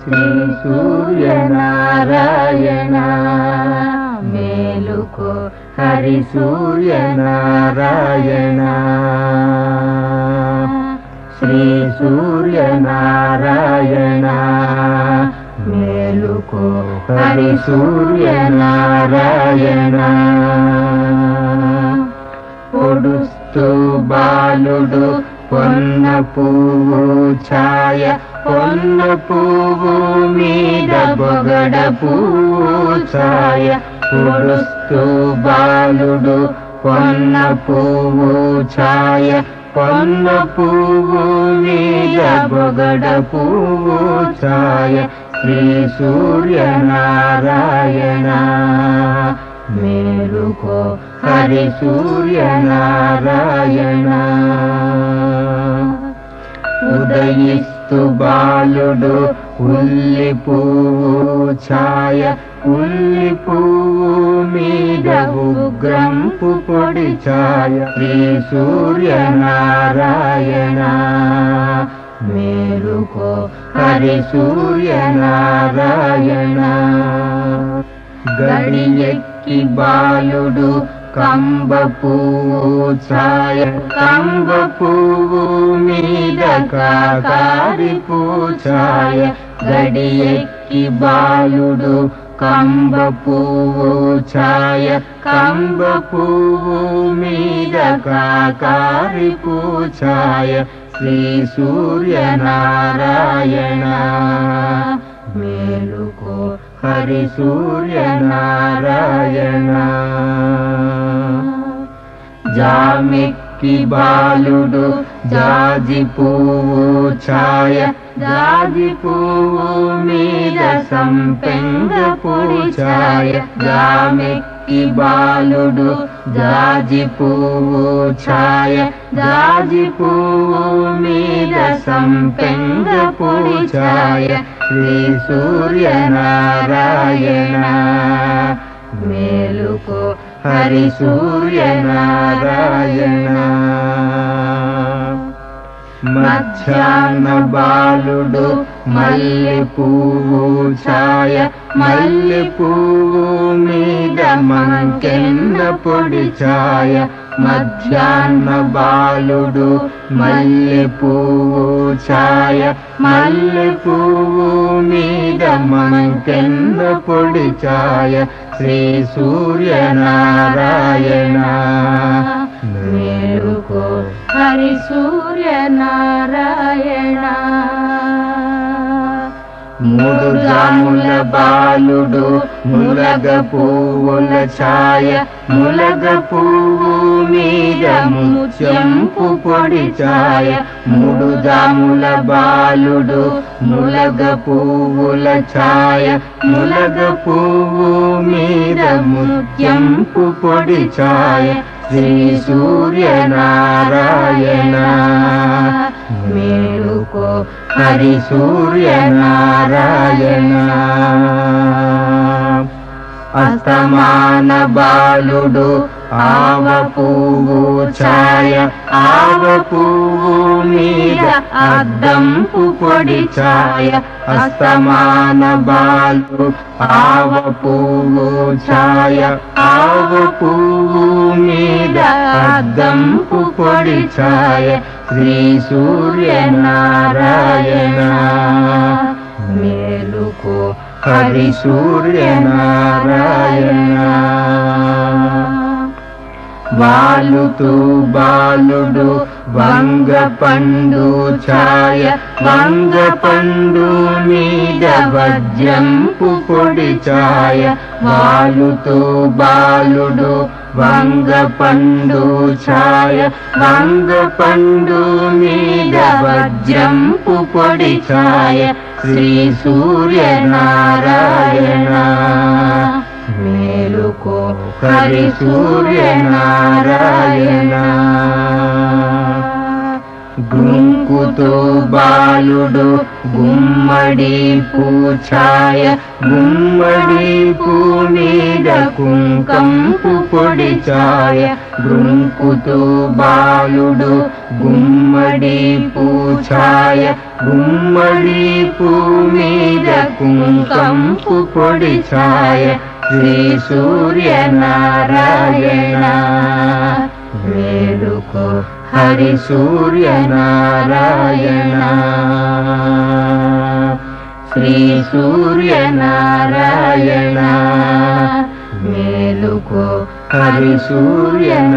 శ్రీ సూర్యనారాయణ మేలుకో హరి సూర్యనారాయణ శ్రీ సూర్యనారాయణ మేలుకో హరి సూర్యనారాయణ పొడుస్తూ బాలుడు పొన్న పువ్వు ఛాయ పొన్న పువ్వు మీద బొగడ పువ్వు ఛాయ పొడుస్తూ బాలుడు పొన్న పువ్వు ఛాయ పొన్న పువ్వు మీద బొగడ పువ్వు ఛాయ శ్రీ సూర్యనారాయణ మేలుకో హరి సూర్యనారాయణ ఉదయిస్తు బాలుడు ఉల్లి పువ్వు ఛాయ ఉల్లి పువ్వు మీద ఉగ్రంపు పొడి ఛాయ శ్రీ సూర్యనారాయణ మేలుకో హరి సూర్యనారాయణ గడియెక్కి బాలుడు కంబ పువ్వు ఛాయ కంబ పువ్వు మీద కాకారి పూఛాయ గడియెక్కి బాలుడు కంబ పువ్వు ఛాయ కంబ పువ్వు మీద కాకారి పూఛాయ శ్రీ సూర్యనారాయణ మేలుకో హరి సూర్యనారాయణ జామెక్కి బాలుడు జాజి పువ్వు ఛాయ జాజి పువ్వు మీద సంపెంగ పొడి ఛాయ జామెక్కి బాలుడు జాజి పువ్వు ఛాయ జాజి పువ్వు మీద సంపెంగ పొడి ఛాయ శ్రీ సూర్యనారాయణ మేలుకో హరి సూర్యనారాయణ మధ్యాహ్న బాలుడు మల్లె పువ్వు ఛాయ మల్లె పువ్వు మీద మంకెన్న పొడి ఛాయ మధ్యాహ్న బాలుడు మల్లె పువ్వు ఛాయ మల్లె పువ్వు మీద మంకెన్న పొడి ఛాయ శ్రీ సూర్యనారాయణ మేలుకో హరి సూర్యనారాయణ మూడు జాముల బాలుడు ములగ పువ్వుల ఛాయ ములగ పువ్వు మీద ముత్యంపు పొడి ఛాయ మూడు జాముల బాలుడు ములగ పువ్వుల ఛాయ ములగ పువ్వు మీద ముత్యంపు పొడి ఛాయ శ్రీ సూర్యనారాయణ మేలుకో హరి సూర్యనారాయణ అస్తమాన బాలుడు ఆవ పువ్వు ఛాయ ఆవ పువ్వు మీద అద్దంపు పొడి ఛాయ అస్తమాన బాలుడు ఆవ పువ్వు ఛాయ ఆవ పువ్వు మీద అద్దంపు పొడి ఛాయ శ్రీ సూర్యనారాయణ మేలుకో హరి సూర్యనారాయణ వాలుతూ బాలుడు వంగ పండు ఛాయ వంగ పండు మీద వజ్రంపు పొడి ఛాయ వాలుతూ బాలుడు వంగ పండు ఛాయ వంగ పండు మీద వజ్రంపు పొడి ఛాయ శ్రీ సూర్యనారాయణ మేలుకో హరి సూర్యనారాయణ గుంకుతో బాలుడు గుమ్మడి పూఛాయ గుమ్మడి పూ మీద కుంకంపు పొడి ఛాయ గృంకుతూ బాలుడు గుమ్మడి పూఛాయ గుమ్మడి పూ మీద కుంకంపు పొడి ఛాయ శ్రీ సూర్యనారాయణ మేలుకో హరి సూర్యనారాయణ శ్రీ సూర్యనారాయణ మేలుకో హరి సూర్యనారాయణ